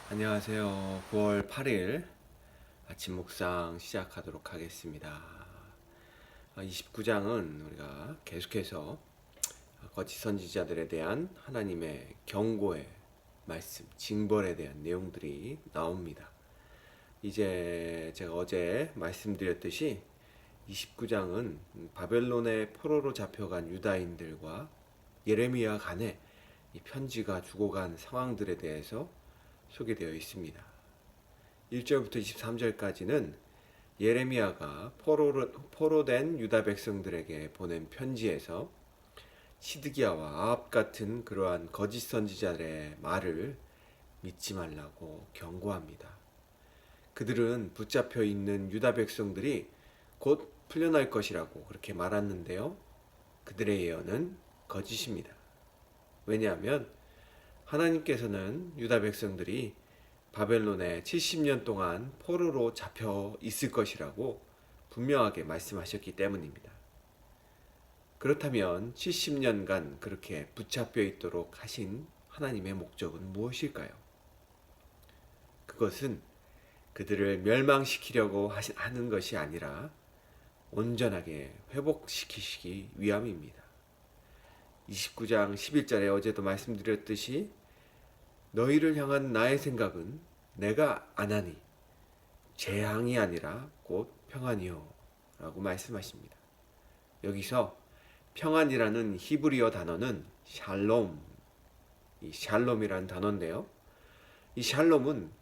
안녕하세요. 9월 8일 아침 묵상 시작하도록 하겠습니다. 29장은 우리가 계속해서 거짓 선지자들에 대한 하나님의 경고의 말씀, 징벌에 대한 내용들이 나옵니다. 이제 제가 어제 말씀드렸듯이 29장은 바벨론의 포로로 잡혀간 유다인들과 예레미야 간에 이 편지가 죽어간 상황들에 대해서 소개되어 있습니다. 1절부터 23절까지는 예레미야가 포로된 유다 백성들에게 보낸 편지에서 시드기야와 아합 같은 그러한 거짓 선지자들의 말을 믿지 말라고 경고합니다. 그들은 붙잡혀 있는 유다 백성들이 곧 풀려날 것이라고 그렇게 말했는데요. 그들의 예언은 거짓입니다. 왜냐하면 하나님께서는 유다 백성들이 바벨론에 70년 동안 포로로 잡혀 있을 것이라고 분명하게 말씀하셨기 때문입니다. 그렇다면 70년간 그렇게 붙잡혀 있도록 하신 하나님의 목적은 무엇일까요? 그것은 그들을 멸망시키려고 하는 것이 아니라 온전하게 회복시키시기 위함입니다. 29장 11절에 어제도 말씀드렸듯이 너희를 향한 나의 생각은 내가 안하니 재앙이 아니라 곧 평안이요 라고 말씀하십니다. 여기서 평안이라는 히브리어 단어는 샬롬, 이 샬롬이라는 단어인데요. 이 샬롬은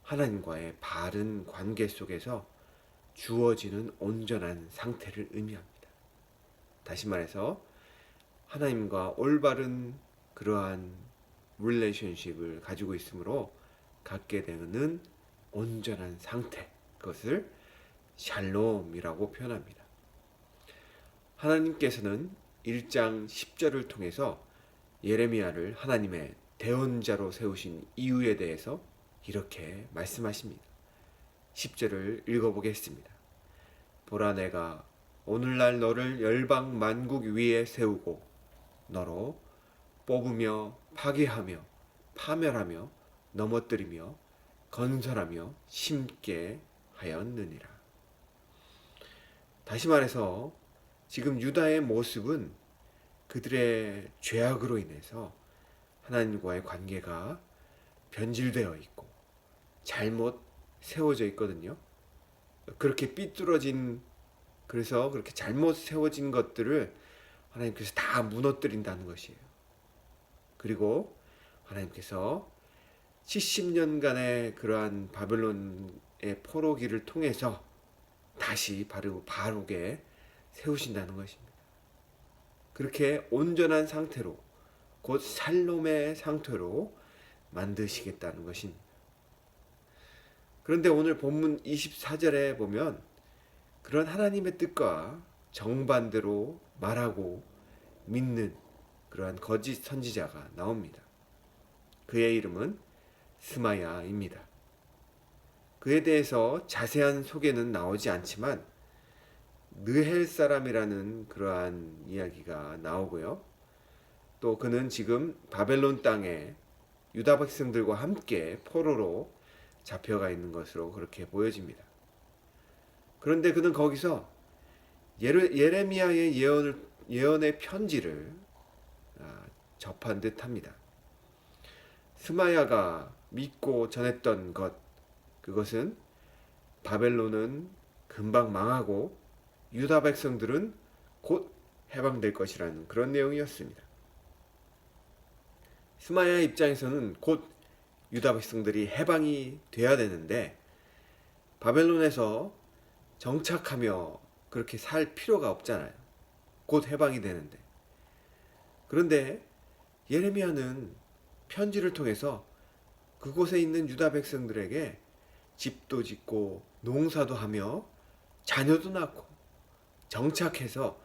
하나님과의 바른 관계 속에서 주어지는 온전한 상태를 의미합니다. 다시 말해서 하나님과 올바른 그러한 릴레이션십을 가지고 있으므로 갖게 되는 온전한 상태, 그것을 샬롬이라고 표현합니다. 하나님께서는 1장 10절을 통해서 예레미야를 하나님의 대언자로 세우신 이유에 대해서 이렇게 말씀하십니다. 10절을 읽어보겠습니다. 보라, 내가 오늘날 너를 열방 만국 위에 세우고 너로 뽑으며 파괴하며 파멸하며 넘어뜨리며 건설하며 심게 하였느니라. 다시 말해서 지금 유다의 모습은 그들의 죄악으로 인해서 하나님과의 관계가 변질되어 있고 잘못 세워져 있거든요. 그렇게 삐뚤어진, 그래서 그렇게 잘못 세워진 것들을 하나님께서 다 무너뜨린다는 것이에요. 그리고 하나님께서 70년간의 그러한 바벨론의 포로기를 통해서 다시 바르게 세우신다는 것입니다. 그렇게 온전한 상태로, 곧 샬롬의 상태로 만드시겠다는 것입니다. 그런데 오늘 본문 24절에 보면 그런 하나님의 뜻과 정반대로 말하고 믿는 그러한 거짓 선지자가 나옵니다. 그의 이름은 스마야입니다. 그에 대해서 자세한 소개는 나오지 않지만 느헬 사람이라는 그러한 이야기가 나오고요. 또 그는 지금 바벨론 땅에 유다 백성들과 함께 포로로 잡혀가 있는 것으로 그렇게 보여집니다. 그런데 그는 거기서 예레미야의 예언의 편지를 접한 듯 합니다. 스마야가 믿고 전했던 것, 그것은 바벨론은 금방 망하고 유다 백성들은 곧 해방될 것이라는 그런 내용이었습니다. 스마야의 입장에서는 곧 유다 백성들이 해방이 돼야 되는데 바벨론에서 정착하며 그렇게 살 필요가 없잖아요. 곧 해방이 되는데. 그런데 예레미야는 편지를 통해서 그곳에 있는 유다 백성들에게 집도 짓고 농사도 하며 자녀도 낳고 정착해서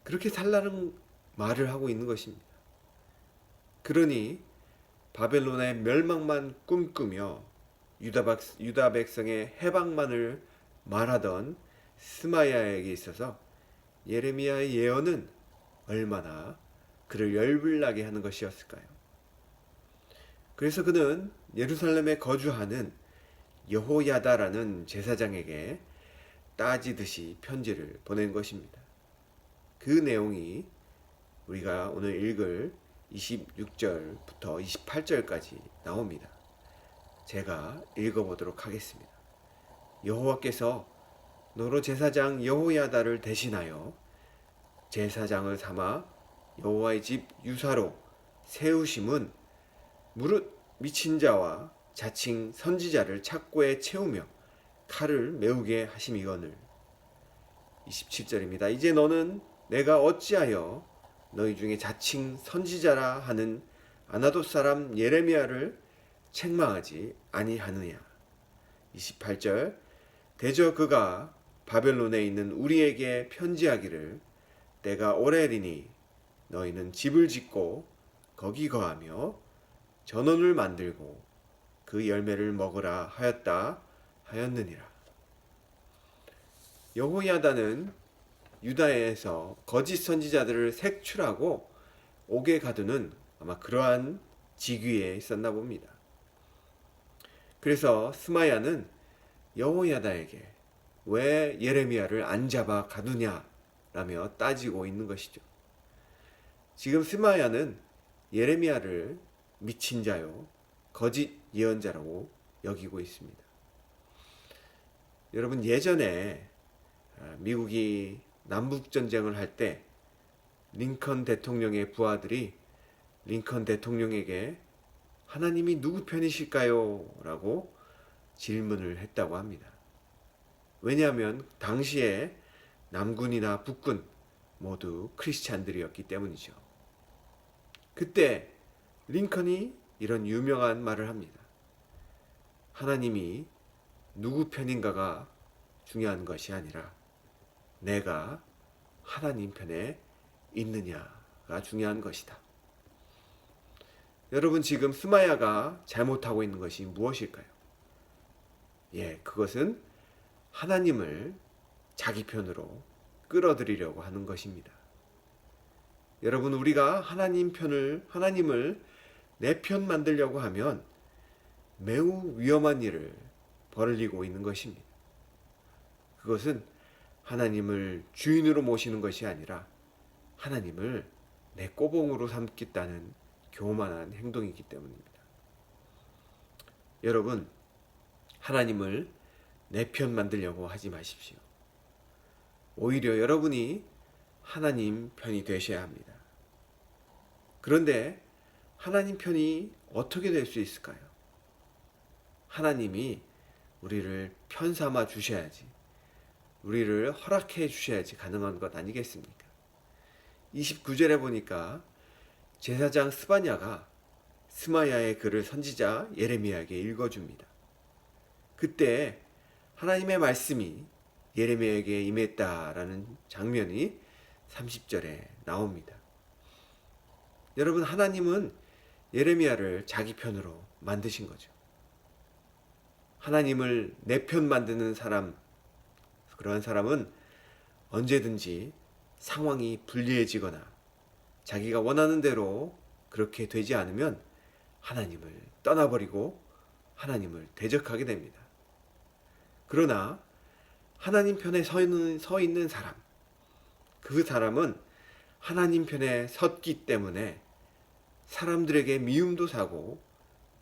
그렇게 살라는 말을 하고 있는 것입니다. 그러니 바벨론의 멸망만 꿈꾸며 유다 백성의 해방만을 말하던 스마야에게 있어서 예레미야의 예언은 얼마나 그를 열불나게 하는 것이었을까요? 그래서 그는 예루살렘에 거주하는 여호야다라는 제사장에게 따지듯이 편지를 보낸 것입니다. 그 내용이 우리가 오늘 읽을 26절부터 28절까지 나옵니다. 제가 읽어보도록 하겠습니다. 여호와께서 너로 제사장 여호야다를 대신하여 제사장을 삼아 여호와의 집 유사로 세우심은 무릇 미친 자와 자칭 선지자를 착고에 채우며 칼을 메우게 하심이거늘. 27절입니다. 이제 너는 내가 어찌하여 너희 중에 자칭 선지자라 하는 아나돗 사람 예레미야를 책망하지 아니하느냐. 28절 대저 그가 바벨론에 있는 우리에게 편지하기를 때가 오래리니 너희는 집을 짓고 거기 거하며 전원을 만들고 그 열매를 먹으라 하였다 하였느니라. 여호야다는 유다에서 거짓 선지자들을 색출하고 옥에 가두는 아마 그러한 직위에 있었나 봅니다. 그래서 스마야는 여호야다에게 왜 예레미야를 안 잡아 가두냐라며 따지고 있는 것이죠. 지금 스마야는 예레미야를 미친 자요 거짓 예언자라고 여기고 있습니다. 여러분, 예전에 미국이 남북전쟁을 할 때 링컨 대통령의 부하들이 링컨 대통령에게 하나님이 누구 편이실까요? 라고 질문을 했다고 합니다. 왜냐하면 당시에 남군이나 북군 모두 크리스찬들이었기 때문이죠. 그때 링컨이 이런 유명한 말을 합니다. 하나님이 누구 편인가가 중요한 것이 아니라 내가 하나님 편에 있느냐가 중요한 것이다. 여러분, 지금 스마야가 잘못하고 있는 것이 무엇일까요? 그것은 하나님을 자기 편으로 끌어들이려고 하는 것입니다. 여러분, 우리가 하나님을 내 편 만들려고 하면 매우 위험한 일을 벌이고 있는 것입니다. 그것은 하나님을 주인으로 모시는 것이 아니라 하나님을 내 꼬봉으로 삼겠다는 교만한 행동이기 때문입니다. 여러분, 하나님을 내 편 만들려고 하지 마십시오. 오히려 여러분이 하나님 편이 되셔야 합니다. 그런데 하나님 편이 어떻게 될 수 있을까요? 하나님이 우리를 편 삼아 주셔야지, 우리를 허락해 주셔야지 가능한 것 아니겠습니까? 29절에 보니까 제사장 스바냐가 스마야의 글을 선지자 예레미야에게 읽어줍니다. 그때 하나님의 말씀이 예레미야에게 임했다라는 장면이 30절에 나옵니다. 여러분, 하나님은 예레미야를 자기 편으로 만드신 거죠. 하나님을 내 편 만드는 사람, 그러한 사람은 언제든지 상황이 불리해지거나 자기가 원하는 대로 그렇게 되지 않으면 하나님을 떠나버리고 하나님을 대적하게 됩니다. 그러나 하나님 편에 서 있는 사람, 그 사람은 하나님 편에 섰기 때문에 사람들에게 미움도 사고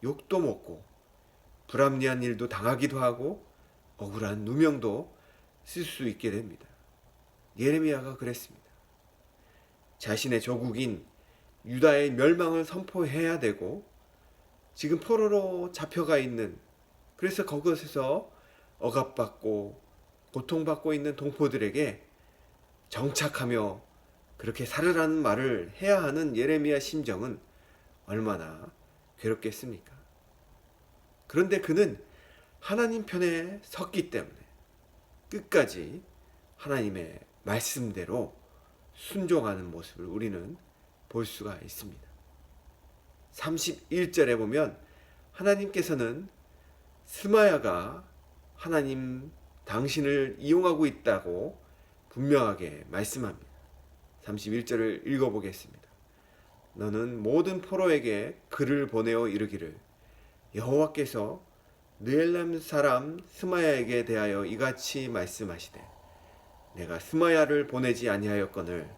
욕도 먹고 불합리한 일도 당하기도 하고 억울한 누명도 쓸 수 있게 됩니다. 예레미야가 그랬습니다. 자신의 조국인 유다의 멸망을 선포해야 되고 지금 포로로 잡혀가 있는, 그래서 그것에서 억압받고 고통받고 있는 동포들에게 정착하며 그렇게 살으라는 말을 해야 하는 예레미야 심정은 얼마나 괴롭겠습니까? 그런데 그는 하나님 편에 섰기 때문에 끝까지 하나님의 말씀대로 순종하는 모습을 우리는 볼 수가 있습니다. 31절에 보면 하나님께서는 스마야가 하나님 당신을 이용하고 있다고 분명하게 말씀합니다. 31절을 읽어보겠습니다. 너는 모든 포로에게 글을 보내어 이르기를 여호와께서 느엘람 사람 스마야에게 대하여 이같이 말씀하시되 내가 스마야를 보내지 아니하였거늘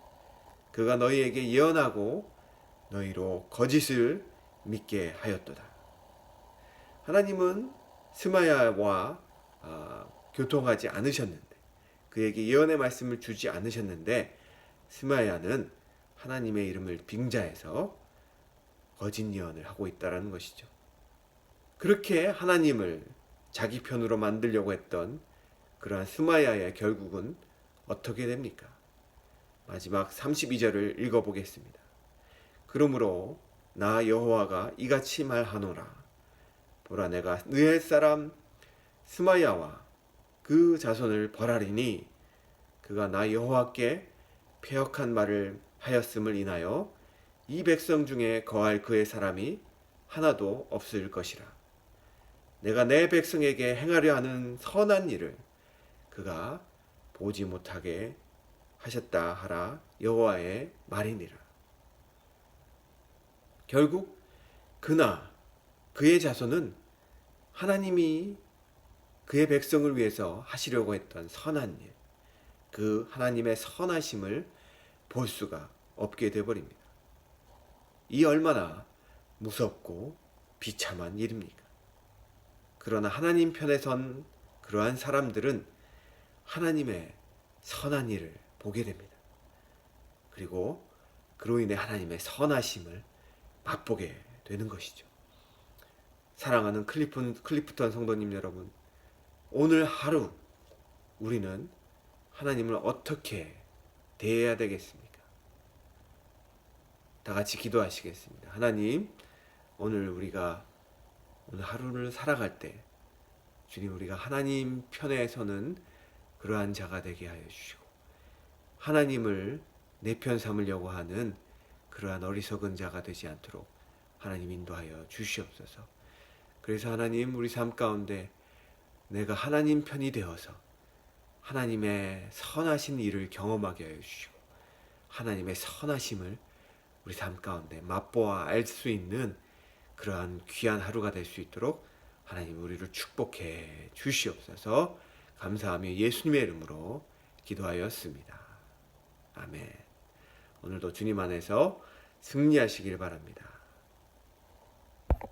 그가 너희에게 예언하고 너희로 거짓을 믿게 하였도다. 하나님은 스마야와 교통하지 않으셨는데, 그에게 예언의 말씀을 주지 않으셨는데, 스마야는 하나님의 이름을 빙자해서 거짓 예언을 하고 있다는 것이죠. 그렇게 하나님을 자기 편으로 만들려고 했던 그러한 스마야의 결국은 어떻게 됩니까? 마지막 32절을 읽어보겠습니다. 그러므로 나 여호와가 이같이 말하노라. 보라, 내가 느헤 사람 스마야와 그 자손을 벌하리니 그가 나 여호와께 패역한 말을 하였음을 인하여 이 백성 중에 거할 그의 사람이 하나도 없을 것이라. 내가 내 백성에게 행하려 하는 선한 일을 그가 보지 못하게 하셨다 하라 여호와의 말이니라. 결국 그나 그의 자손은 하나님이 그의 백성을 위해서 하시려고 했던 선한 일, 그 하나님의 선하심을 볼 수가 없게 되어버립니다. 이 얼마나 무섭고 비참한 일입니까? 그러나 하나님 편에 선 그러한 사람들은 하나님의 선한 일을 보게 됩니다. 그리고 그로 인해 하나님의 선하심을 맛보게 되는 것이죠. 사랑하는 클리프턴 성도님 여러분, 오늘 하루 우리는 하나님을 어떻게 대해야 되겠습니까? 다 같이 기도하시겠습니다. 하나님, 오늘 하루를 살아갈 때 주님, 우리가 하나님 편에 서는 그러한 자가 되게 하여 주시고, 하나님을 내 편 삼으려고 하는 그러한 어리석은 자가 되지 않도록 하나님 인도하여 주시옵소서. 그래서 하나님, 우리 삶 가운데 내가 하나님 편이 되어서 하나님의 선하신 일을 경험하게 하여 주시고, 하나님의 선하심을 우리 삶 가운데 맛보아 알 수 있는 그러한 귀한 하루가 될 수 있도록 하나님 우리를 축복해 주시옵소서. 감사하며 예수님의 이름으로 기도하였습니다. 아멘. 오늘도 주님 안에서 승리하시길 바랍니다.